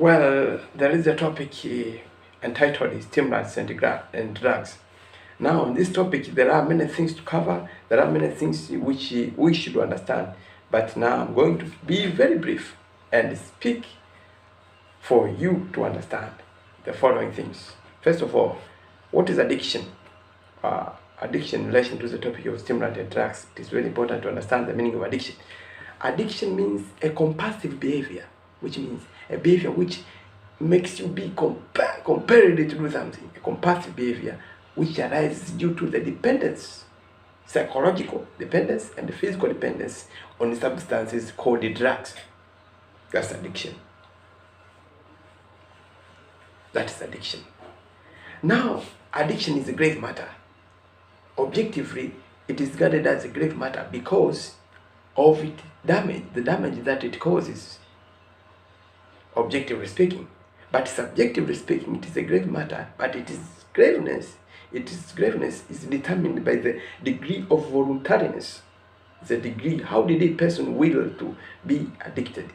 Well, there is a topic entitled Stimulants and Drugs. Now, on this topic, there are many things to cover. There are many things which we should understand. But now I'm going to be very brief and speak for you to understand the following things. First of all, what is addiction? Addiction in relation to the topic of stimulant and drugs. It is very important to understand the meaning of addiction. Addiction means a compulsive behavior, which means a behavior which makes you be compelled to do something. A compulsive behavior which arises due to the dependence, psychological dependence and physical dependence on substances called drugs. That's addiction. That is addiction. Now, addiction is a grave matter. Objectively, it is regarded as a grave matter because of the damage that it causes, objectively speaking. But subjectively speaking, it is a grave matter, but its graveness is determined by the degree of voluntariness. The degree, how did a person will to be addicted?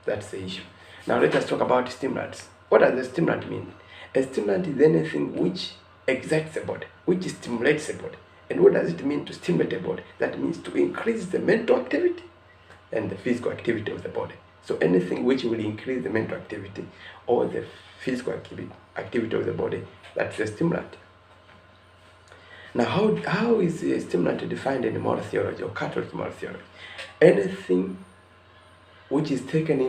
That's the issue. Now let us talk about stimulants. What does a stimulant mean? A stimulant is anything which excites the body, which stimulates the body. And what does it mean to stimulate the body? That means to increase the mental activity and the physical activity of the body. So anything which will increase the mental activity or the physical activity of the body, that's a stimulant. Now, how is a stimulant defined in moral theology or Catholic moral theology? Anything which is taken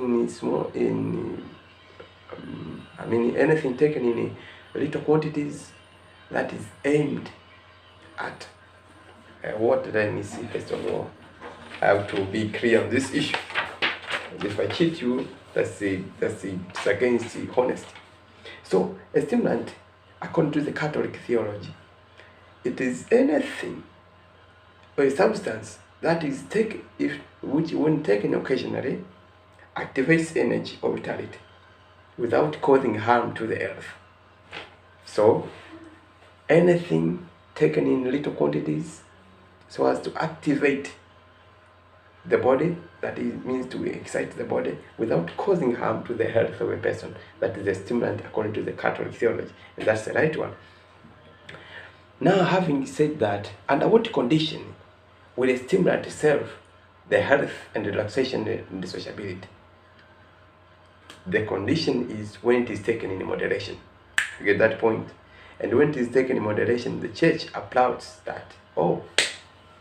anything taken in little quantities that is aimed at let me see, first of all, I have to be clear on this issue. If I cheat you, it's against the honesty. So a stimulant, according to the Catholic theology, it is anything or a substance that is which when taken occasionally activates energy or vitality without causing harm to the earth. So anything taken in little quantities so as to activate the body, that means to excite the body without causing harm to the health of a person. That is a stimulant according to the Catholic theology, and that's the right one. Now, having said that, under what condition will a stimulant serve the health and relaxation and the sociability? The condition is when it is taken in moderation. You get that point? And when it is taken in moderation, the church applauds that. Oh,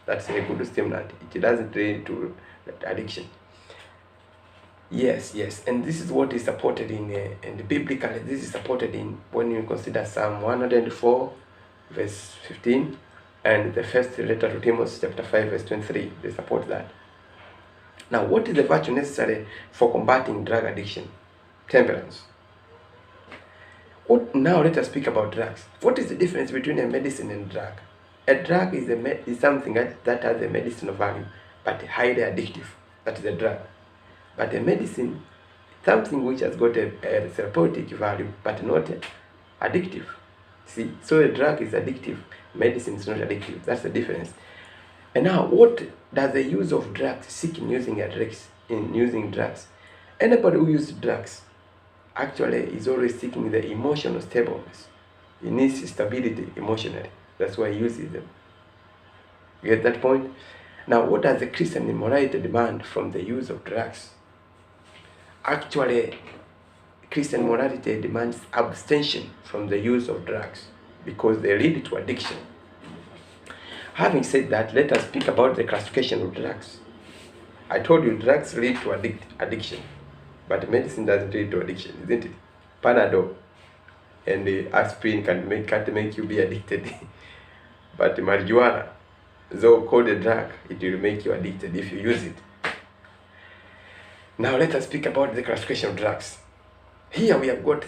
that's a good stimulant. It doesn't lead to addiction. Yes. And this is what is supported and biblically, this is supported in when you consider Psalm 104, verse 15, and the first letter to Timothy, chapter 5, verse 23. They support that. Now, what is the virtue necessary for combating drug addiction? Temperance. Now let us speak about drugs. What is the difference between a medicine and a drug? A drug is something that has a medicinal value, but highly addictive. That is a drug. But a medicine, something which has got a therapeutic value, but not addictive. See, so a drug is addictive, medicine is not addictive. That's the difference. And now, what does the use of drugs seek in using drugs? Anybody who uses drugs actually is always seeking the emotional stableness. He needs stability emotionally. That's why he uses them. You get that point? Now, what does the Christian morality demand from the use of drugs? Actually, Christian morality demands abstention from the use of drugs because they lead to addiction. Having said that, let us speak about the classification of drugs. I told you drugs lead to addiction, but medicine doesn't lead to addiction, isn't it? Panadol and aspirin can't make you be addicted. But marijuana, though called a drug, it will make you addicted if you use it. Now let us speak about the classification of drugs. Here we have got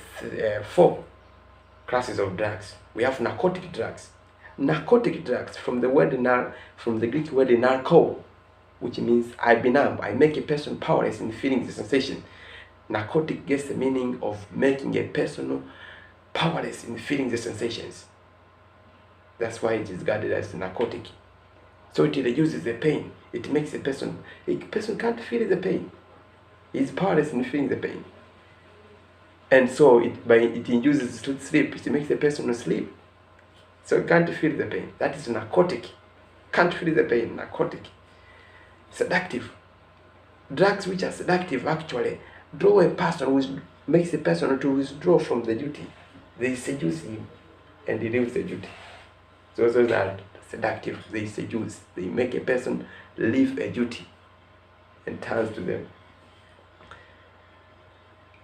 4 classes of drugs. We have narcotic drugs. Narcotic drugs, from the Greek word narco, which means I benumb, I make a person powerless in feeling the sensation. Narcotic gets the meaning of making a person powerless in feeling the sensations. That's why it is regarded as narcotic. So it reduces the pain. It makes a person can't feel the pain. He's powerless in feeling the pain. And so it induces sleep. It makes the person sleep. So you can't feel the pain. That is narcotic. Can't feel the pain. Narcotic. Seductive. Drugs which are seductive actually draw a person, makes the person to withdraw from the duty. They seduce him and he leaves the duty. So those are seductive. They seduce. They make a person leave a duty and turns to them.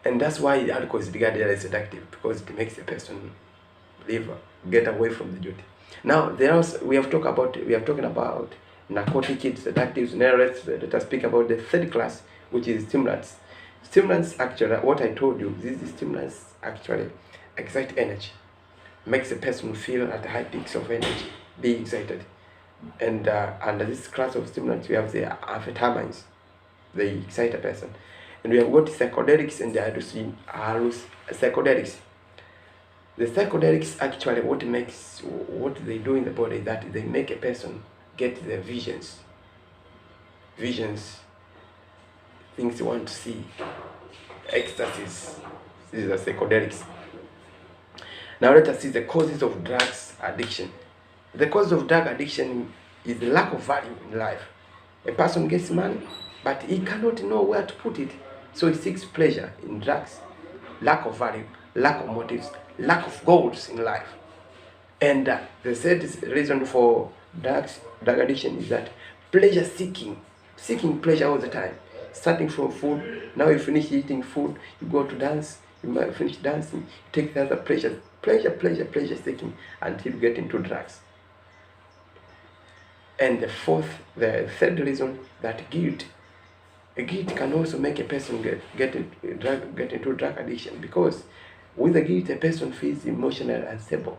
And that's why alcohol is regarded as seductive, because it makes a person get away from the duty. Now we have talking about narcotic seductives. Now let us speak about the third class, which is stimulants. Stimulants actually, what I told you, these stimulants actually excite energy, makes a person feel at high peaks of energy, be excited. And under this class of stimulants, we have the amphetamines, they excite a person. And we have got psychedelics and the psychedelics. The psychedelics actually what they do in the body is that they make a person get the visions, things you want to see, ecstasies. These are psychedelics. Now let us see the causes of drugs addiction. The cause of drug addiction is the lack of value in life. A person gets money, but he cannot know where to put it, so he seeks pleasure in drugs. Lack of value, lack of motives, lack of goals in life. And the third reason for drug addiction is that pleasure seeking pleasure all the time. Starting from food, now you finish eating food, you go to dance, you might finish dancing, you take the other pleasure seeking until you get into drugs. And the third reason, that guilt can also make a person get into drug addiction, because with the guilt a person feels emotionally unstable.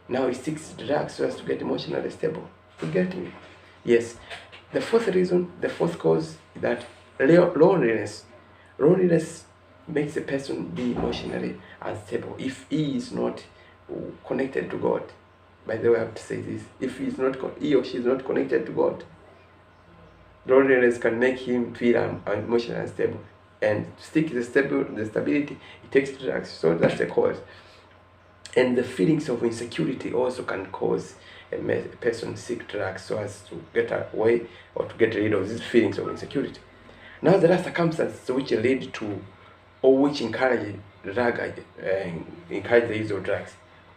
Now he seeks drugs so as to get emotionally stable. You get me? Yes. The fourth cause is that loneliness. Loneliness makes a person be emotionally unstable if he is not connected to God. By the way, I have to say this: if he or she is not connected to God, loneliness can make him feel emotionally unstable. And to seek the stability, it takes drugs. So that's the cause. And the feelings of insecurity also can cause a person seek drugs so as to get away or to get rid of these feelings of insecurity. Now there are circumstances which lead to or which encourage the use of drugs.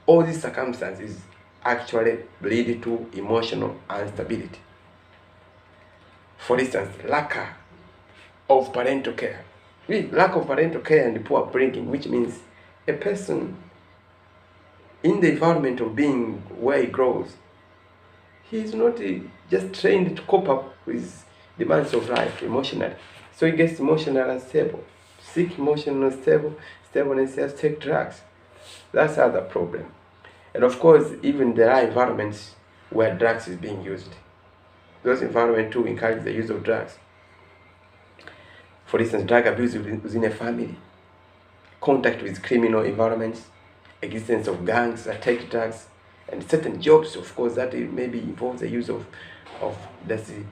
All these circumstances actually lead to emotional instability. For instance, lack of parental care. Lack of parental care and poor upbringing, which means a person in the environment of being where he grows, he is not just trained to cope up with demands of life emotionally. So he gets emotionally unstable. Seek emotional stableness, he has to take drugs. That's another problem. And of course, even there are environments where drugs is being used. Those environments too encourage the use of drugs. For instance, drug abuse within a family, contact with criminal environments, existence of gangs that take drugs, and certain jobs, of course, that maybe involves the use of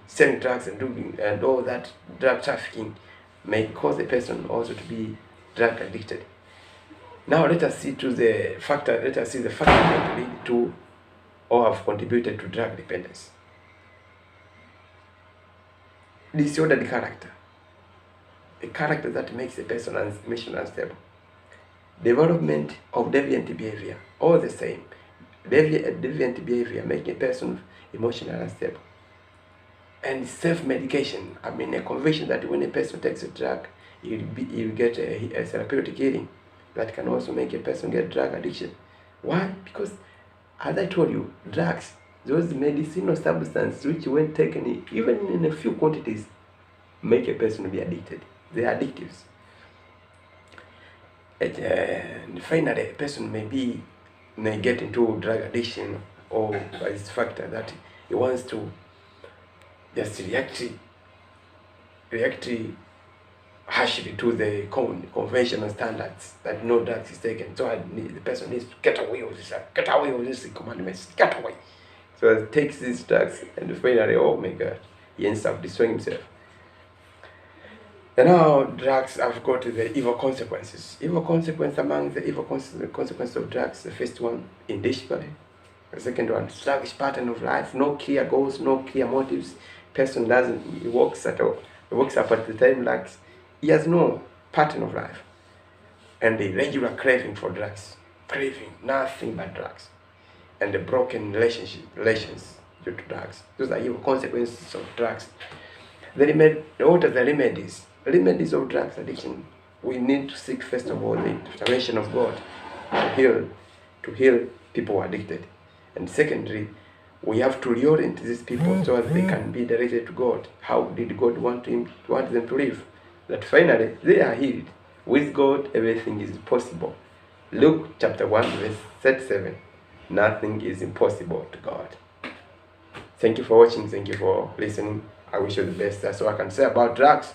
selling drugs and all that drug trafficking may cause a person also to be drug addicted. Now let us see the factors that lead to or have contributed to drug dependence. Disordered character. A character that makes a person emotionally unstable. Development of deviant behavior, all the same. Deviant behavior making a person emotionally unstable. And self-medication. I mean, a conviction that when a person takes a drug, he'll get a therapeutic healing. That can also make a person get drug addiction. Why? Because, as I told you, drugs, those medicinal substances which when taken even in a few quantities, make a person be addicted. They are addictives. And finally, a person may get into drug addiction or by this factor that he wants to just react harshly to the conventional standards that no drugs is taken. So the person needs to get away with this commandments, get away. So he takes these drugs and finally, oh my God, he ends up destroying himself. And now drugs have got the evil consequences. Evil consequence among the evil consequences of drugs. The first one, indiscipline. The second one, sluggish pattern of life. No clear goals, no clear motives. Person doesn't, he works up at the time like he has no pattern of life. And the regular craving for drugs. Craving nothing but drugs. And the broken relations due to drugs. Those are evil consequences of drugs. What are the remedies? Remedies of drugs addiction. We need to seek first of all the intervention of God to heal people who are addicted. And secondly, we have to reorient these people so that they can be directed to God. How did God want them to live? That finally they are healed. With God, everything is possible. Luke chapter 1, verse 37. Nothing is impossible to God. Thank you for watching. Thank you for listening. I wish you the best. That's all I can say about drugs.